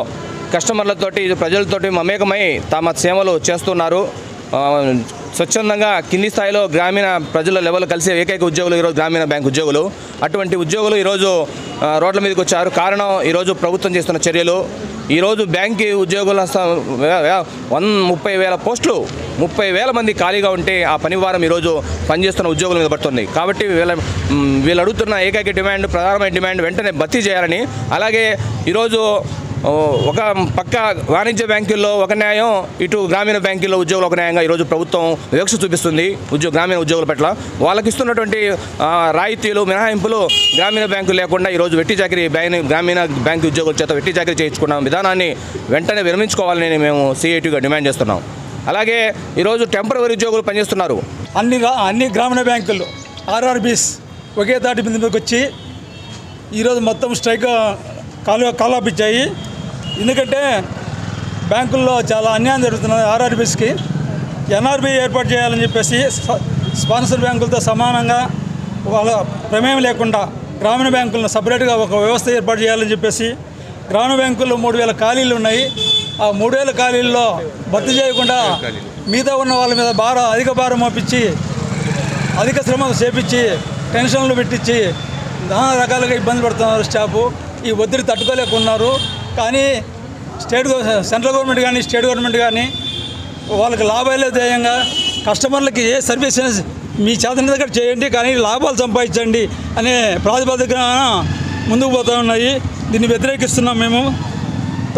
కస్టమర్లతోటి, ప్రజలతోటి మమేకమై తమ సేవలు చేస్తున్నారు. స్వచ్ఛందంగా కింది స్థాయిలో గ్రామీణ ప్రజల లెవెల్ కలిసే ఏకైక ఉద్యోగులు ఈరోజు గ్రామీణ బ్యాంక్ ఉద్యోగులు. అటువంటి ఉద్యోగులు ఈరోజు రోడ్ల మీదకి వచ్చారు. కారణం ఈరోజు ప్రభుత్వం చేస్తున్న చర్యలు. ఈరోజు బ్యాంకు ఉద్యోగుల 30,000 పోస్టులు, 30,000 మంది ఖాళీగా ఉంటే ఆ పని వారం ఈరోజు పనిచేస్తున్న ఉద్యోగుల మీద పడుతుంది. కాబట్టి వీళ్ళు అడుగుతున్న ఏకైక డిమాండ్, ప్రధానమైన డిమాండ్ వెంటనే భర్తీ చేయాలని. అలాగే ఈరోజు ఒక పక్క వాణిజ్య బ్యాంకుల్లో ఒక న్యాయం, ఇటు గ్రామీణ బ్యాంకుల్లో ఉద్యోగులు ఒక న్యాయంగా ఈరోజు ప్రభుత్వం వివక్ష చూపిస్తుంది గ్రామీణ ఉద్యోగుల పట్ల. వాళ్ళకి ఇస్తున్నటువంటి రాయితీలు, మినహాయింపులు గ్రామీణ బ్యాంకులు లేకుండా ఈరోజు వెట్టి చాకరీ గ్రామీణ బ్యాంకు ఉద్యోగుల చేత వెట్టి చాకరీ చేయించుకున్న విధానాన్ని వెంటనే విరమించుకోవాలని మేము సిఐటిగా డిమాండ్ చేస్తున్నాం. అలాగే ఈరోజు టెంపరవరీ ఉద్యోగులు పనిచేస్తున్నారు. అన్ని గ్రామీణ బ్యాంకులు ఆర్ఆర్బీస్ ఒకే తాటి మీదకి వచ్చి ఈరోజు మొత్తం స్ట్రైక్ కాలాపించాయి. ఎందుకంటే బ్యాంకుల్లో చాలా అన్యాయం జరుగుతున్నది. ఆర్ఆర్బీస్కి ఎన్ఆర్బీ ఏర్పాటు చేయాలని చెప్పేసి స్పాన్సర్ బ్యాంకులతో సమానంగా వాళ్ళ ప్రమేయం లేకుండా గ్రామీణ బ్యాంకులను సపరేట్గా ఒక వ్యవస్థ ఏర్పాటు చేయాలని చెప్పేసి, గ్రామీణ బ్యాంకుల్లో 3,000 ఖాళీలు ఉన్నాయి. ఆ 3,000 ఖాళీల్లో భర్తీ చేయకుండా మిగతా ఉన్న వాళ్ళ మీద అధిక భారం మోపించి, అధిక శ్రమ చేపించి, టెన్షన్లు పెట్టించి నానా రకాలుగా ఇబ్బంది పడుతున్నారు స్టాఫ్. ఈ ఒత్తిడి తట్టుకోలేకున్నారు. కానీ సెంట్రల్ గవర్నమెంట్ కానీ స్టేట్ గవర్నమెంట్ కానీ వాళ్ళకి లాభాలే ధ్యేయంగా కస్టమర్లకి ఏ సర్వీసెస్ మీ చేతన దగ్గర చేయండి, కానీ లాభాలు సంపాదించండి అనే ప్రాతిపదికన ముందుకు పోతూ ఉన్నాయి. దీన్ని వ్యతిరేకిస్తున్నాం మేము.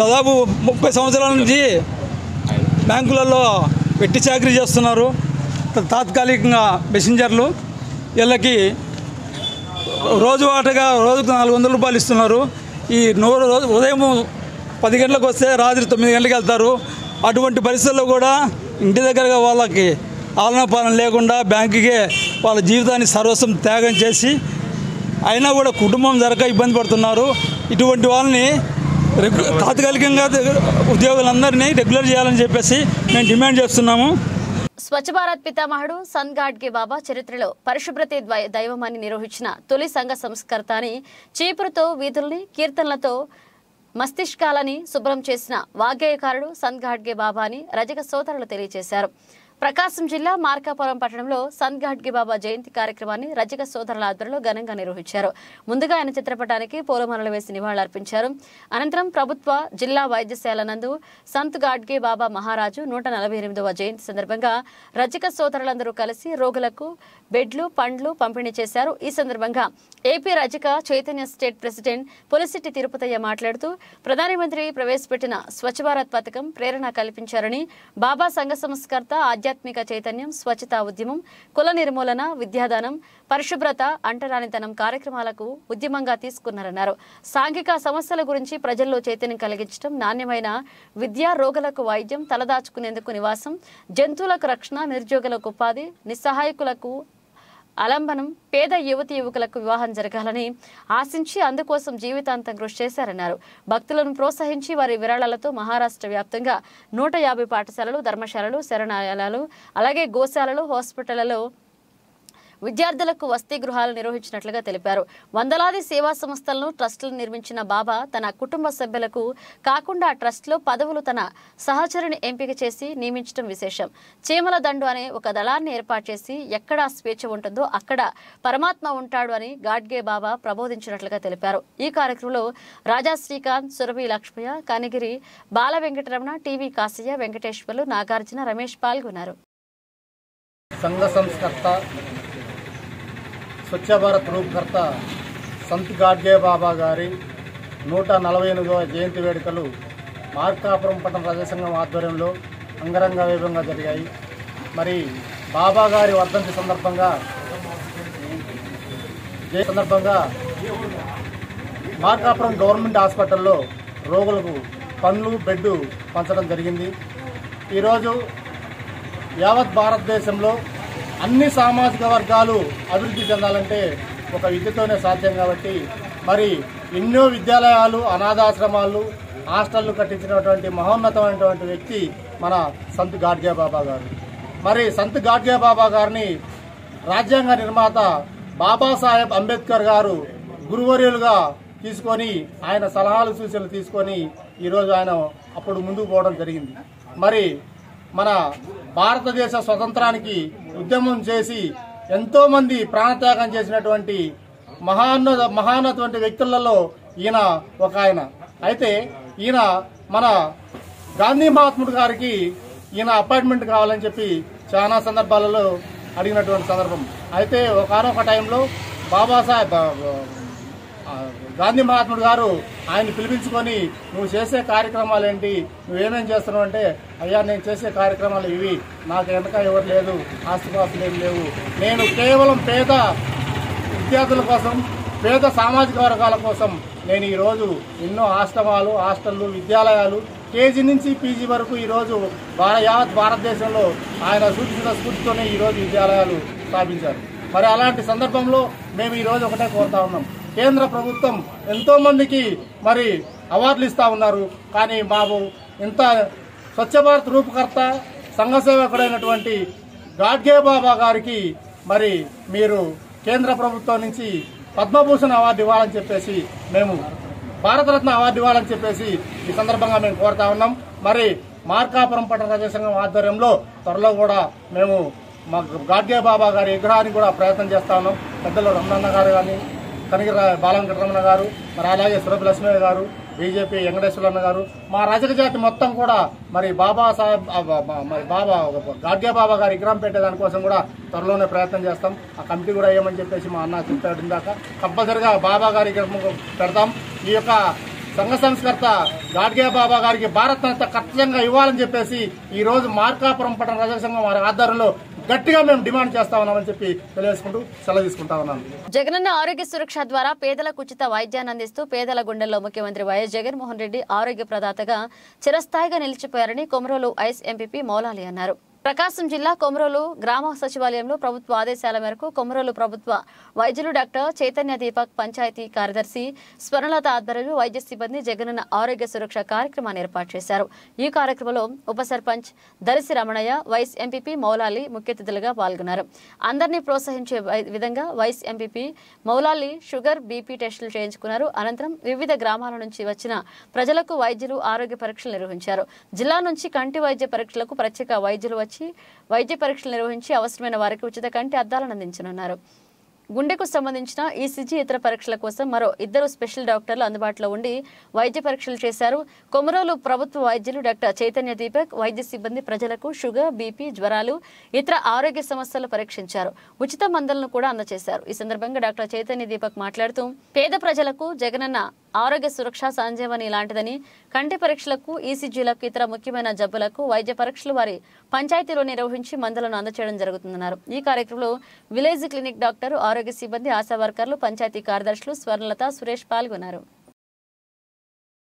దాదాపు 30 సంవత్సరాల నుంచి బ్యాంకులలో వెట్టి చాకరీ చేస్తున్నారు. తాత్కాలికంగా మెసెంజర్లు వీళ్ళకి రోజువాటగా రోజుకు 400 రూపాయలు ఇస్తున్నారు. ఈ రోజు ఉదయం 10 గంటలకు వస్తే రాత్రి 9 గంటలకు వెళ్తారు. అటువంటి పరిస్థితుల్లో కూడా ఇంటి దగ్గరగా వాళ్ళకి ఆలనాపాలన లేకుండా బ్యాంకుకే వాళ్ళ జీవితాన్ని సర్వస్వం త్యాగం చేసి అయినా కూడా కుటుంబం జరగక ఇబ్బంది పడుతున్నారు. ఇటువంటి వాళ్ళని తాత్కాలికంగా ఉద్యోగులందరినీ రెగ్యులర్ చేయాలని చెప్పేసి మేము డిమాండ్ చేస్తున్నాము. స్వచ్ఛ భారత్ పితామహుడు సంత్ గాడ్గే బాబా చరిత్రలో పరిశుభ్రతే దైవమని నిర్వహించిన తొలి సంఘ సంస్కర్త అని చీపురుతో వీధుల్ని, కీర్తనలతో మస్తిష్కాలని శుభ్రం చేసిన వాగ్గేయకారుడు సంత్ గాడ్గే బాబా అని రజక సోదరులు తెలియజేశారు. ప్రకాశం జిల్లా మార్కాపురం పట్టణంలో సంత్ గాడ్గే బాబా జయంతి కార్యక్రమాన్ని రజక సోదరుల ఆధ్వర్యంలో ఘనంగా నిర్వహించారు. ముందుగా ఆయన చిత్రపటానికి పూలమాలలు వేసి నివాళులర్పించారు. అనంతరం ప్రభుత్వ జిల్లా వైద్యశాల నందు సంత్ గాడ్గే బాబా మహారాజు 148వ జయంతి సందర్భంగా రజక సోదరులందరూ కలిసి రోగులకు బెడ్లు, పండ్లు పంపిణీ చేశారు. ఈ సందర్భంగా ఏపీ రజక చైతన్య స్టేట్ ప్రెసిడెంట్ పులిశెట్టి తిరుపతయ్య మాట్లాడుతూ ప్రధానమంత్రి ప్రవేశపెట్టిన స్వచ్ఛ భారత్ పథకం ప్రేరణ కల్పించారని, బాబా సంఘ సంస్కర్త, ఆధ్యాత్మిక చైతన్యం, స్వచ్ఛతా ఉద్యమం, కుల నిర్మూలన, విద్యాదానం, పరిశుభ్రత, అంటరానితనం కార్యక్రమాలకు ఉద్యమంగా తీసుకున్నారన్నారు. సాంఘిక సమస్యల గురించి ప్రజల్లో చైతన్యం కలిగించడం, నాణ్యమైన విద్య, రోగులకు వైద్యం, తలదాచుకునేందుకు నివాసం, జంతువులకు రక్షణ, నిరుద్యోగులకు ఉపాధి, నిస్సహాయకులకు అలంబనం, పేద యువతి యువకులకు వివాహం జరగాలని ఆశించి అందుకోసం జీవితాంతం కృషి చేశారన్నారు. భక్తులను ప్రోత్సహించి వారి విరాళాలతో మహారాష్ట్ర వ్యాప్తంగా 150 పాఠశాలలు, ధర్మశాలలు, శరణాలయాలు, అలాగే గోశాలలు, హాస్పిటళ్లలో విద్యార్థులకు వసతి గృహాలు నిర్వహించినట్లుగా తెలిపారు. వందలాది సేవా సంస్థలను ట్రస్టులను నిర్మించిన బాబా తన కుటుంబ సభ్యులకు కాకుండా ట్రస్ట్లో పదవులు తన సహచరుని ఎంపిక చేసి నియమించడం విశేషం. చీమల దండు అనే ఒక దళాన్ని ఏర్పాటు చేసి ఎక్కడ స్వేచ్ఛ ఉంటుందో అక్కడ పరమాత్మ ఉంటాడు అని గాడ్గే బాబా ప్రబోధించినట్లుగా తెలిపారు. ఈ కార్యక్రమంలో రాజా శ్రీకాంత్, సురభి లక్ష్మయ్య, కనిగిరి బాల వెంకటరమణ, టీవీ కాశయ్య, వెంకటేశ్వర్లు, నాగార్జున, రమేష్ పాల్గొన్నారు. సంఘ సంస్కర్త, స్వచ్ఛ భారత్ రూపకర్త సంత్ గాడ్గే బాబా గారి 148వ జయంతి వేడుకలు మార్కాపురం పట్టణ ప్రజాసంఘం ఆధ్వర్యంలో అంగరంగ వైభవంగా జరిగాయి. మరి బాబా గారి వర్ధంతి సందర్భంగా మార్కాపురం గవర్నమెంట్ హాస్పిటల్లో రోగులకు పండ్లు, బెడ్ పంచడం జరిగింది. ఈరోజు యావత్ భారతదేశంలో అన్ని సామాజిక వర్గాలు అభివృద్ధి చెందాలంటే ఒక విద్యతోనే సాధ్యం. కాబట్టి మరి ఎన్నో విద్యాలయాలు, అనాథాశ్రమాలు, హాస్టళ్లు కట్టించినటువంటి మహోన్నతమైనటువంటి వ్యక్తి మన సంత్ గాడ్గే బాబా గారు. మరి సంత్ గాడ్గే బాబా గారిని రాజ్యాంగ నిర్మాత బాబాసాహెబ్ అంబేద్కర్ గారు గురువర్యులుగా తీసుకొని ఆయన సలహాలు సూచనలు తీసుకొని ఈరోజు ఆయన అప్పుడు ముందుకు పోవడం జరిగింది. మరి మన భారతదేశ స్వతంత్రానికి ఉద్యమం చేసి ఎంతోమంది ప్రాణత్యాగం చేసినటువంటి మహానటువంటి వ్యక్తులలో ఈయన ఒక ఆయన. అయితే ఈయన మన గాంధీ మహాత్ముడు గారికి ఈయన అపాయింట్మెంట్ కావాలని చెప్పి చాలా సందర్భాలలో అడిగినటువంటి సందర్భం. అయితే ఒకనొక టైంలో బాబాసాహెబ్ గాంధీ మహాత్ముడు గారు ఆయన పిలిపించుకొని నువ్వు చేసే కార్యక్రమాలు ఏంటి, నువ్వేమేం చేస్తున్నావు అంటే, అయ్యా నేను చేసే కార్యక్రమాలు ఇవి, నాకు వెనక ఎవరు లేదు, ఆస్తిపాస్తులు ఏమి లేవు, నేను కేవలం పేద విద్యార్థుల కోసం, పేద సామాజిక వర్గాల కోసం నేను ఈరోజు ఎన్నో ఆశ్రమాలు, హాస్టళ్లు, విద్యాలయాలు కేజీ నుంచి పీజీ వరకు ఈరోజు యావత్ భారతదేశంలో ఆయన సూచించిన స్ఫూర్తితోనే ఈరోజు విద్యాలయాలు స్థాపించారు. మరి అలాంటి సందర్భంలో మేము ఈరోజు ఒకటే కోరుతా ఉన్నాం, కేంద్ర ప్రభుత్వం ఎంతో మందికి మరి అవార్డులు ఇస్తా ఉన్నారు. కానీ బాబు ఇంత స్వచ్ఛ భారత్ రూపకర్త, సంఘ సేవకుడైనటువంటి గాడ్గే బాబా గారికి మరి మీరు కేంద్ర ప్రభుత్వం నుంచి పద్మభూషణ్ అవార్డు ఇవ్వాలని చెప్పేసి, మేము భారతరత్న అవార్డు ఇవ్వాలని చెప్పేసి ఈ సందర్భంగా మేము కోరుతా ఉన్నాం. మరి మార్కాపురం పట్టణ ప్రజాసంఘం ఆధ్వర్యంలో త్వరలో కూడా మేము మా గాడ్గే బాబా గారి విగ్రహానికి కూడా ప్రయత్నం చేస్తా ఉన్నాం. పెద్దలు రమణన్న గారు కానీ, కనిగిరి బాల వెంకటరమణ గారు, మరి అలాగే సురభి లక్ష్మయ్య గారు, బీజేపీ వెంకటేశ్వరన్న గారు, మా రజక జాతి మొత్తం కూడా మరి గాడ్గే బాబా గారి విగ్రహం పెట్టేదానికోసం కూడా త్వరలోనే ప్రయత్నం చేస్తాం. ఆ కమిటీ కూడా ఏమని చెప్పేసి మా అన్న చెప్పాడు ఇందాక, కంపల్సరిగా బాబా గారి విగ్రహం పెడతాం. ఈ యొక్క సంఘ సంస్కర్త గాడ్గే బాబా గారికి భారతరత్న ఖచ్చితంగా ఇవ్వాలని చెప్పేసి ఈ రోజు మార్కాపురం పట్టణ ప్రజా సంఘం వారి ఆధ్వర్యంలో గట్టిగా మేము డిమాండ్ చేస్తా ఉన్నామని చెప్పి తెలియజేసుకుంటూ సెలవు తీసుకుంటా ఉన్నాను. జగనన్న ఆరోగ్య సురక్ష ద్వారా పేదలకు ఉచిత వైద్యాన్ని అందిస్తూ పేదల గుండెల్లో ముఖ్యమంత్రి వైఎస్ జగన్మోహన్ రెడ్డి ఆరోగ్య ప్రదాతగా చిరస్థాయిగా నిలిచిపోయారని కొమరోలు ఐస్ ఎంపీపీ మౌలాలి అన్నారు. ప్రకాశం జిల్లా కొమరోలు గ్రామ సచివాలయంలో ప్రభుత్వ ఆదేశాల మేరకు కొమరోలు ప్రభుత్వ వైద్యులు డాక్టర్ చైతన్య దీపక్, పంచాయతీ కార్యదర్శి స్వర్ణలత ఆధ్వర్యంలో వైద్య సిబ్బంది జగనన్న ఆరోగ్య సురక్ష కార్యక్రమాన్ని ఏర్పాటు చేశారు. ఈ కార్యక్రమంలో ఉప సర్పంచ్ దరిసి రమణయ్య, వైస్ ఎంపీపీ మౌలాలి ముఖ్య అతిథులుగా పాల్గొన్నారు. అందరినీ ప్రోత్సహించే విధంగా vice MPP Moulali sugar, BP టెస్టులు చేయించుకున్నారు. అనంతరం వివిధ గ్రామాల నుంచి వచ్చిన ప్రజలకు వైద్యులు ఆరోగ్య పరీక్షలు నిర్వహించారు. జిల్లా నుంచి కంటి వైద్య పరీక్షలకు ప్రత్యేక వైద్యులు వచ్చి వైద్య పరీక్షలు నిర్వహించి అవసరమైన వారికి ఉచిత కంటి అద్దాలను అందించనున్నారు. గుండెకు సంబంధించిన ఈసీజీ, ఇతర పరీక్షల కోసం మరో 2 స్పెషల్ డాక్టర్లు అందుబాటులో ఉండి వైద్య పరీక్షలు చేశారు. కొమరోలు ప్రభుత్వ వైద్యులు డాక్టర్ చైతన్య దీపక్ వైద్య సిబ్బంది ప్రజలకు షుగర్, బీపీ, జ్వరాలు, ఇతర ఆరోగ్య సమస్యలు పరీక్షించారు. ఉచిత మందులను కూడా అందజేశారు. ఈ సందర్భంగా డాక్టర్ చైతన్య దీపక్ మాట్లాడుతూ పేద ప్రజలకు జగనన్న ఆరోగ్య సురక్ష సంజీవని లాంటిదని, కంటి పరీక్షలకు, ఈసీజీలకు, ఇతర ముఖ్యమైన జబ్బులకు వైద్య పరీక్షలు వారి పంచాయతీలో నిర్వహించి మందులను అందజేయడం జరుగుతుందన్నారు. ఈ కార్యక్రమంలో విలేజ్ క్లినిక్ డాక్టర్, ఆరోగ్య సిబ్బంది, ఆశా వర్కర్లు, పంచాయతీ కార్యదర్శులు స్వర్ణలత, సురేష్ పాల్గొన్నారు.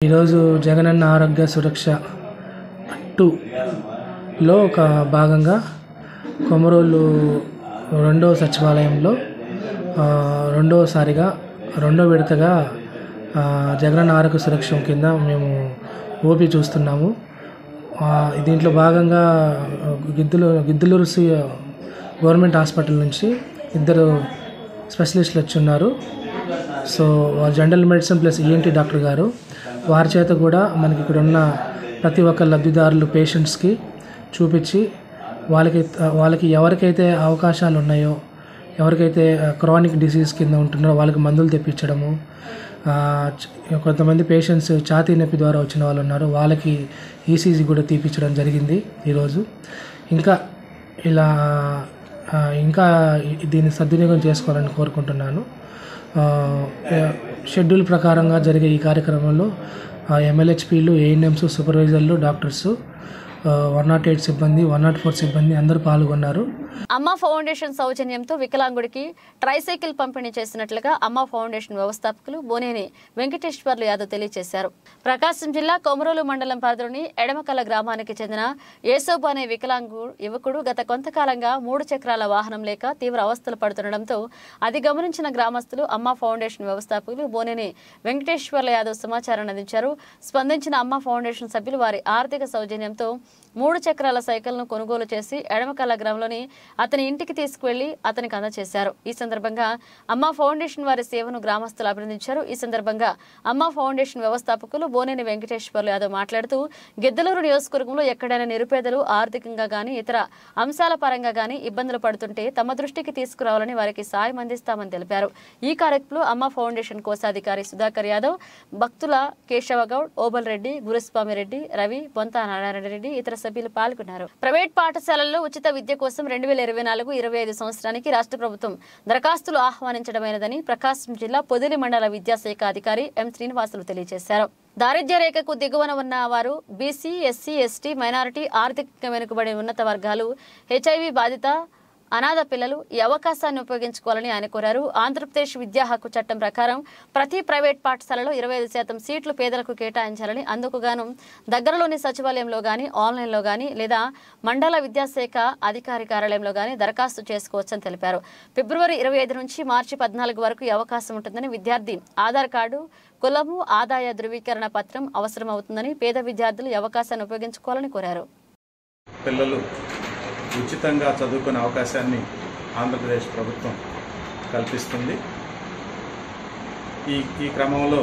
ఈరోజు జగనన్న ఆరోగ్య సురక్ష 2లో ఒక భాగంగా కొమరోలు 2వ సచివాలయంలో రెండో విడతగా జగనన్న ఆరోగ్య సురక్ష కింద మేము ఓపీ చూస్తున్నాము. దీంట్లో భాగంగా గిద్దలూరు గవర్నమెంట్ హాస్పిటల్ నుంచి 2 స్పెషలిస్టులు వచ్చి ఉన్నారు. So general medicine plus ENT doctor గారు, వారి చేత కూడా మనకి ఇక్కడ ఉన్న ప్రతి ఒక్క లబ్ధిదారులు పేషెంట్స్కి చూపించి వాళ్ళకి ఎవరికైతే అవకాశాలు ఉన్నాయో, ఎవరికైతే క్రానిక్ డిసీజ్ కింద ఉంటున్నారో వాళ్ళకి మందులు తెప్పించడము, కొంతమంది పేషెంట్స్ ఛాతీ నొప్పి ద్వారా వచ్చిన వాళ్ళు ఉన్నారు, వాళ్ళకి ఈసీజీ కూడా తీపించడం జరిగింది ఈరోజు. ఇంకా దీన్ని సద్వినియోగం చేసుకోవాలని కోరుకుంటున్నాను. షెడ్యూల్ ప్రకారంగా జరిగే ఈ కార్యక్రమంలో MLHPలు, ANMs, సూపర్వైజర్లు, డాక్టర్సు, 108 సిబ్బంది, 104 సిబ్బంది అందరూ పాల్గొన్నారు. అమ్మ ఫౌండేషన్ సౌజన్యంతో వికలాంగుడికి ట్రైసైకిల్ పంపిణీ చేసినట్లుగా అమ్మ ఫౌండేషన్ వ్యవస్థాపకులు బోనేని వెంకటేశ్వర్లు యాదవ్ తెలియజేశారు. ప్రకాశం జిల్లా కొమరోలు మండలం పరిధిలోని ఎడమకల గ్రామానికి చెందిన యేసోబు అనే యువకుడు గత కొంతకాలంగా 3 చక్రాల వాహనం లేక తీవ్ర అవస్థలు పడుతుండటంతో అది గమనించిన గ్రామస్తులు అమ్మ ఫౌండేషన్ వ్యవస్థాపకులు బోనేని వెంకటేశ్వర్లు యాదవ్ సమాచారాన్ని అందించారు. స్పందించిన అమ్మ ఫౌండేషన్ సభ్యులు వారి ఆర్థిక సౌజన్యంతో 3 చక్రాల సైకిల్ను కొనుగోలు చేసి ఎడమకల గ్రామంలోని అతని ఇంటికి తీసుకువెళ్లి అతనికి అందజేశారు. ఈ సందర్భంగా అమ్మ ఫౌండేషన్ వారి సేవను గ్రామస్తులు అభినందించారు. ఈ సందర్భంగా అమ్మ ఫౌండేషన్ వ్యవస్థాపకులు బోనేని వెంకటేశ్వర్లు యాదవ్ మాట్లాడుతూ గిద్దలూరు నియోజకవర్గంలో ఎక్కడైనా నిరుపేదలు ఆర్థికంగా గానీ ఇతర అంశాల పరంగా గానీ ఇబ్బందులు పడుతుంటే తమ దృష్టికి తీసుకురావాలని వారికి సాయం అందిస్తామని తెలిపారు. ఈ కార్యక్రమంలో అమ్మ ఫౌండేషన్ కోశాధికారి సుధాకర్ యాదవ్, భక్తుల కేశవగౌడ్, ఓబల్ రెడ్డి, గురుస్వామి రెడ్డి, రవి, బొంతా నారాయణ రెడ్డి ఇతర సభ్యులు పాల్గొన్నారు. ప్రైవేట్ పాఠశాలల్లో ఉచిత విద్య కోసం 2024-25 సంవత్సరానికి రాష్ట్ర ప్రభుత్వం దరఖాస్తులు ఆహ్వానించడమైనదని ప్రకాశం జిల్లా పొదిలి మండల విద్యాశాఖ అధికారి ఎం శ్రీనివాసులు తెలియజేశారు. దారిద్ర్య రేఖకు దిగువన ఉన్న వారు, బీసీ, ఎస్సీ, ఎస్టీ, మైనారిటీ, ఆర్థికంగా వెనుకబడి ఉన్నత వర్గాలు, HIV బాధిత అనాథ పిల్లలు ఈ అవకాశాన్ని ఉపయోగించుకోవాలని ఆయన కోరారు. ఆంధ్రప్రదేశ్ విద్యా హక్కు చట్టం ప్రకారం ప్రతి ప్రైవేట్ పాఠశాలలో 25% సీట్లు పేదలకు కేటాయించాలని, అందుకుగాను దగ్గరలోని సచివాలయంలో గానీ, ఆన్లైన్లో గానీ లేదా మండల విద్యాశాఖ అధికారి కార్యాలయంలో గానీ దరఖాస్తు చేసుకోవచ్చని తెలిపారు. ఫిబ్రవరి 25 నుంచి మార్చి 14 వరకు ఈ అవకాశం ఉంటుందని, విద్యార్థి ఆధార్ కార్డు, కులము, ఆదాయ ధృవీకరణ పత్రం అవసరమవుతుందని, పేద విద్యార్థులు ఈ అవకాశాన్ని ఉపయోగించుకోవాలని కోరారు. పిల్లలు ఉచితంగా చదువుకునే అవకాశాన్ని ఆంధ్రప్రదేశ్ ప్రభుత్వం కల్పిస్తుంది. ఈ క్రమంలో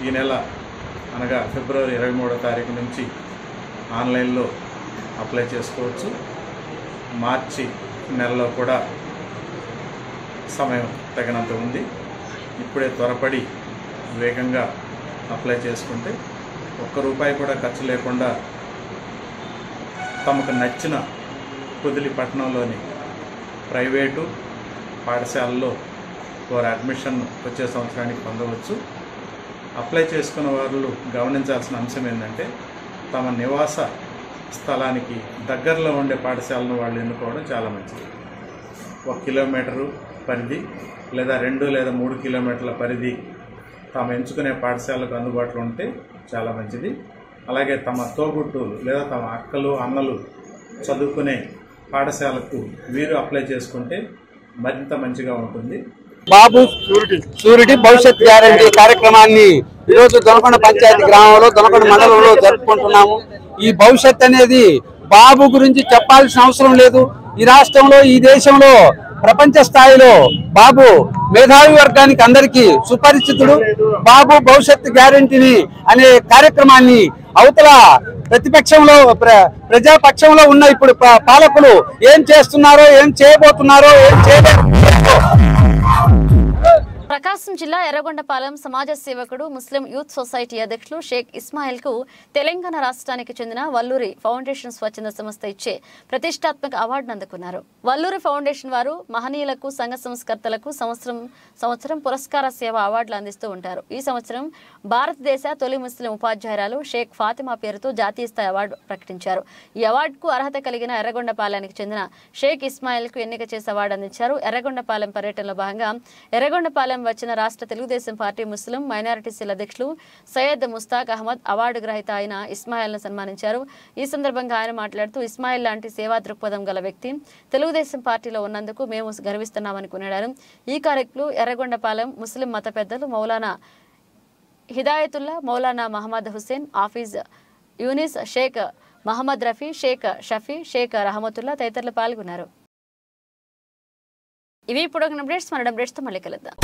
ఈ నెల అనగా ఫిబ్రవరి 23వ తారీఖు నుంచి ఆన్లైన్లో అప్లై చేసుకోవచ్చు. మార్చి నెలలో కూడా సమయం తగినంత ఉంది. ఇప్పుడే త్వరపడి వేగంగా అప్లై చేసుకుంటే ₹1 కూడా ఖర్చు లేకుండా తమకు నచ్చిన పొదిలి పట్టణంలోని ప్రైవేటు పాఠశాలలో వారి అడ్మిషన్ వచ్చే సంవత్సరానికి పొందవచ్చు. అప్లై చేసుకున్న వాళ్ళు గమనించాల్సిన అంశం ఏంటంటే తమ నివాస స్థలానికి దగ్గరలో ఉండే పాఠశాలను వాళ్ళు ఎన్నుకోవడం చాలా మంచిది. 1 కిలోమీటరు పరిధి లేదా 2 లేదా 3 కిలోమీటర్ల పరిధి తాము ఎంచుకునే పాఠశాలకు అందుబాటులో ఉంటే చాలా మంచిది. అలాగే తమ తోబుట్టువులు లేదా తమ అక్కలు, అన్నలు చదువుకునే పాఠశాలకు వీరు అప్లై చేసుకుంటే మరింత మంచిగా ఉంటుంది. బాబు షూరిటీ భవిష్యత్ గ్యారంటీ కార్యక్రమాన్ని ఈరోజు దొనకొండ పంచాయతీ గ్రామంలో, దొనకొండ మండలంలో జరుపుకుంటున్నాము. ఈ భవిష్యత్ అనేది బాబు గురించి చెప్పాల్సిన అవసరం లేదు. ఈ రాష్ట్రంలో, ఈ దేశంలో, ప్రపంచ స్థాయిలో బాబు మేధావి వర్గానికి అందరికీ సుపరిచితుడు. బాబు భవిష్యత్ గ్యారంటీని అనే కార్యక్రమాన్ని అవతల ప్రతిపక్షంలో, ప్రజాపక్షంలో ఉన్న ఇప్పుడు పాలకులు ఏం చేస్తున్నారో, ఏం చేయబోతున్నారో, ఏం చేయలేదు. ప్రకాశం జిల్లా ఎర్రగొండపాలెం సమాజ సేవకుడు, ముస్లిం యూత్ సొసైటీ అధ్యక్షులు షేక్ ఇస్మాయిల్ కు తెలంగాణ రాష్ట్రానికి చెందిన వల్లూరి ఫౌండేషన్ స్వచ్ఛంద సంస్థ ఇచ్చే ప్రతిష్టాత్మక అవార్డును అందుకున్నారు. వల్లూరి ఫౌండేషన్ వారు మహనీయులకు, సంఘ సంస్కర్తలకు సంవత్సరం పురస్కార సేవ అవార్డులు అందిస్తూ ఉంటారు. ఈ సంవత్సరం భారతదేశ తొలి ముస్లిం ఉపాధ్యాయురాలు షేక్ ఫాతిమా పేరుతో జాతీయ స్థాయి అవార్డు ప్రకటించారు. ఈ అవార్డుకు అర్హత కలిగిన ఎర్రగొండపాలెనికి చెందిన షేక్ ఇస్మాయిల్ కు ఎన్నిక చేసి అవార్డు అందించారు. ఎర్రగొండపాలెం పర్యటనలో భాగంగా ఎర్రగొండపాలెం వచ్చిన రాష్ట్ర Telugu Desam party Muslim minority cell అధ్యక్షులు సయ్యద్ ముస్తాక్ అహ్మద్ అవార్డు గ్రహీత అయిన ఇస్మాయిల్ను సన్మానించారు. ఈ సందర్భంగా ఆయన మాట్లాడుతూ, ఇస్మాయిల్ లాంటి సేవా దృక్పథం గల వ్యక్తి తెలుగుదేశం పార్టీలో ఉన్నందుకు మేము గర్విస్తున్నామని కొనియాడారు. ఈ కార్యక్రమంలో ఎర్రగొండపాలెం ముస్లిం మత పెద్దలు మౌలానా హిదాయతుల్లా, మౌలానా మహమ్మద్ హుసేన్, ఆఫీజ్ యూనిస్, షేక్ మహమ్మద్ రఫీ, షేక్ షఫీ, షేక్ రహమతుల్లా తదితరులు పాల్గొన్నారు. ఇవి ఇప్పుడు అప్డేట్స్. మన అప్డేట్స్తో మళ్ళీ కలుద్దాం.